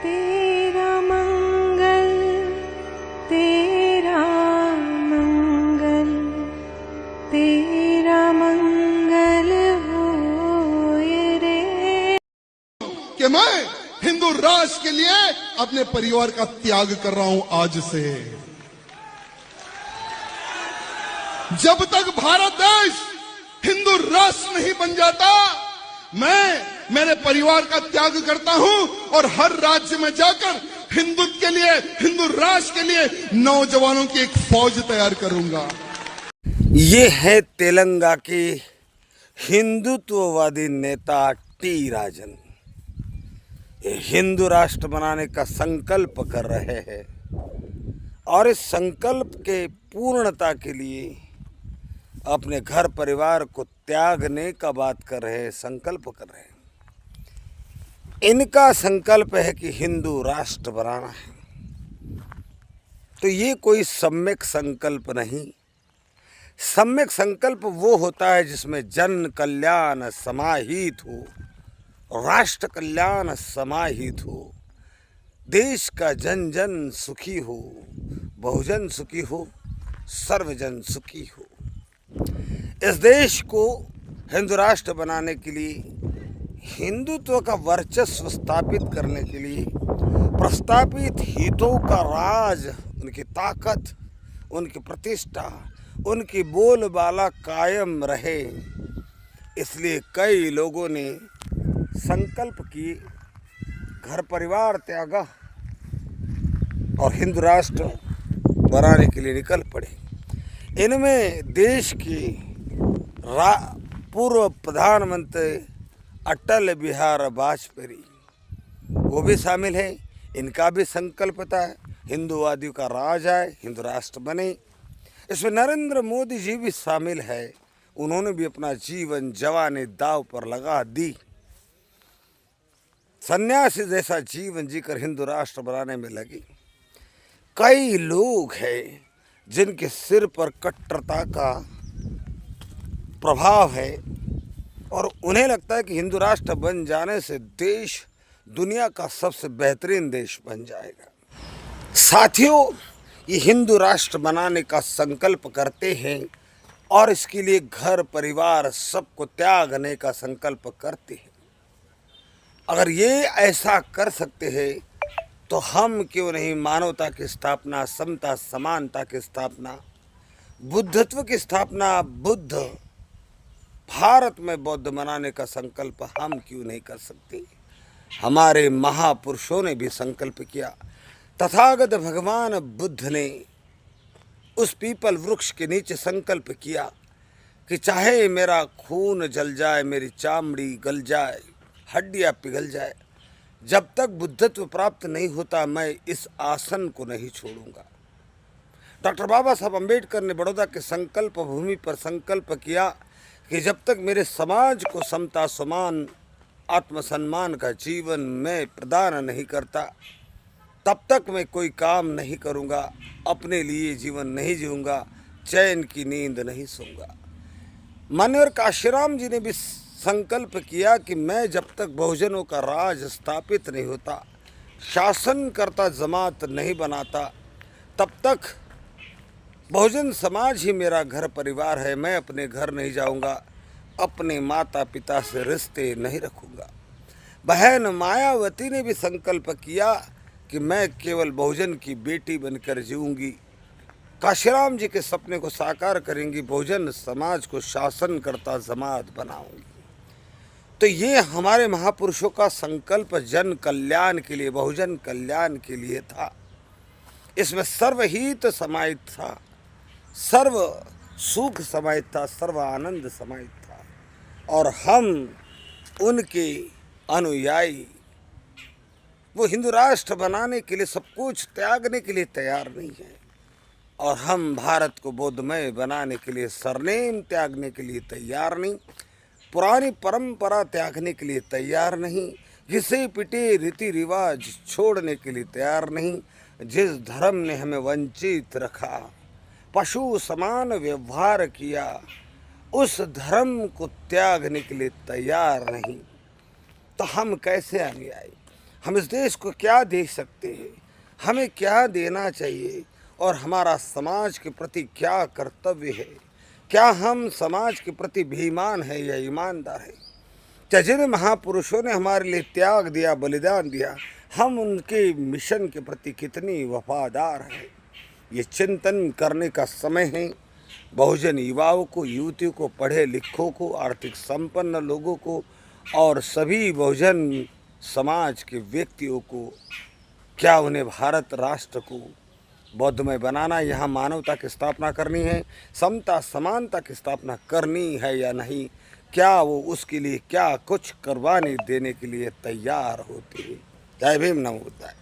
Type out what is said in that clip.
तेरा मंगल तेरा मंगल तेरा मंगल होए रे। कि मैं हिंदू राष्ट्र के लिए अपने परिवार का त्याग कर रहा हूं आज से। जब तक भारत देश हिंदू राष्ट्र नहीं बन जाता, मैं मेरे परिवार का त्याग करता हूं और हर राज्य में जाकर हिंदुत्व के लिए, हिंदू राष्ट्र के लिए नौजवानों की एक फौज तैयार करूंगा। ये है तेलंगाना के हिंदुत्ववादी नेता टी राजन। ये हिंदू राष्ट्र बनाने का संकल्प कर रहे हैं और इस संकल्प के पूर्णता के लिए अपने घर परिवार को त्यागने का बात कर रहे हैं, संकल्प कर रहे हैं। इनका संकल्प है कि हिंदू राष्ट्र बनाना है। तो ये कोई सम्यक संकल्प नहीं। सम्यक संकल्प वो होता है जिसमें जन कल्याण समाहित हो, राष्ट्र कल्याण समाहित हो, देश का जन जन सुखी हो, बहुजन सुखी हो, सर्वजन सुखी हो। इस देश को हिंदू राष्ट्र बनाने के लिए, हिंदुत्व का वर्चस्व स्थापित करने के लिए, प्रस्तापित हितों का राज, उनकी ताकत, उनकी प्रतिष्ठा, उनकी बोलबाला कायम रहे, इसलिए कई लोगों ने संकल्प किए, घर परिवार त्यागा और हिंदू राष्ट्र बनाने के लिए निकल पड़े। इनमें देश के पूर्व प्रधानमंत्री अटल बिहारी वाजपेयी वो भी शामिल है। इनका भी संकल्प था हिंदूवादियों का राज आए, हिंदू राष्ट्र बने। इसमें नरेंद्र मोदी जी भी शामिल है। उन्होंने भी अपना जीवन जवानी दांव पर लगा दी। सन्यासी जैसा जीवन जीकर हिंदू राष्ट्र बनाने में लगी। कई लोग हैं जिनके सिर पर कट्टरता का प्रभाव है और उन्हें लगता है कि हिंदू राष्ट्र बन जाने से देश दुनिया का सबसे बेहतरीन देश बन जाएगा। साथियों, ये हिंदू राष्ट्र बनाने का संकल्प करते हैं और इसके लिए घर परिवार सबको त्यागने का संकल्प करते हैं। अगर ये ऐसा कर सकते हैं तो हम क्यों नहीं मानवता की स्थापना, समता समानता की स्थापना, बुद्धत्व की स्थापना, बुद्ध भारत में बौद्ध बनाने का संकल्प हम क्यों नहीं कर सकते। हमारे महापुरुषों ने भी संकल्प किया। तथागत भगवान बुद्ध ने उस पीपल वृक्ष के नीचे संकल्प किया कि चाहे मेरा खून जल जाए, मेरी चामड़ी गल जाए, हड्डियां पिघल जाए, जब तक बुद्धत्व प्राप्त नहीं होता मैं इस आसन को नहीं छोड़ूंगा। डॉक्टर बाबा साहब अम्बेडकर ने बड़ौदा के संकल्प भूमि पर संकल्प किया कि जब तक मेरे समाज को समता, समान, आत्मसम्मान का जीवन मैं प्रदान नहीं करता, तब तक मैं कोई काम नहीं करूंगा, अपने लिए जीवन नहीं जीऊँगा, चैन की नींद नहीं सोऊंगा। मान्यवर काशीराम जी ने भी संकल्प किया कि मैं जब तक बहुजनों का राज स्थापित नहीं होता, शासन करता जमात नहीं बनाता, तब तक बहुजन समाज ही मेरा घर परिवार है। मैं अपने घर नहीं जाऊंगा, अपने माता पिता से रिश्ते नहीं रखूंगा। बहन मायावती ने भी संकल्प किया कि मैं केवल बहुजन की बेटी बनकर जीऊंगी। काशीराम जी के सपने को साकार करेंगी, बहुजन समाज को शासन करता जमात बनाऊंगी। तो ये हमारे महापुरुषों का संकल्प जन कल्याण के लिए, बहुजन कल्याण के लिए था। इसमें सर्वहित समाहित था, सर्व सुख समाहित था, सर्व आनंद समाहित था और हम उनके अनुयायी वो हिंदू राष्ट्र बनाने के लिए सब कुछ त्यागने के लिए तैयार नहीं है और हम भारत को बौद्धमय बनाने के लिए सरनेम त्यागने के लिए तैयार नहीं, पुरानी परंपरा त्यागने के लिए तैयार नहीं, घिसे पिटे रीति रिवाज छोड़ने के लिए तैयार नहीं। जिस धर्म ने हमें वंचित रखा, पशु समान व्यवहार किया, उस धर्म को त्यागने के लिए तैयार नहीं, तो हम कैसे अनुयायी? हम इस देश को क्या दे सकते हैं, हमें क्या देना चाहिए और हमारा समाज के प्रति क्या कर्तव्य है, क्या हम समाज के प्रति बेईमान है या ईमानदार है। क्या जिन महापुरुषों ने हमारे लिए त्याग दिया, बलिदान दिया, हम उनके मिशन के प्रति कितनी वफादार हैं, ये चिंतन करने का समय है। बहुजन युवाओं को, युवतियों को, पढ़े लिखों को, आर्थिक संपन्न लोगों को और सभी बहुजन समाज के व्यक्तियों को, क्या उन्हें भारत राष्ट्र को बौद्धमय बनाना, यहाँ मानवता की स्थापना करनी है, समता समानता की स्थापना करनी है या नहीं, क्या वो उसके लिए क्या कुछ करवाने देने के लिए तैयार होते हैं। जय भीम, नमो बुद्धाय।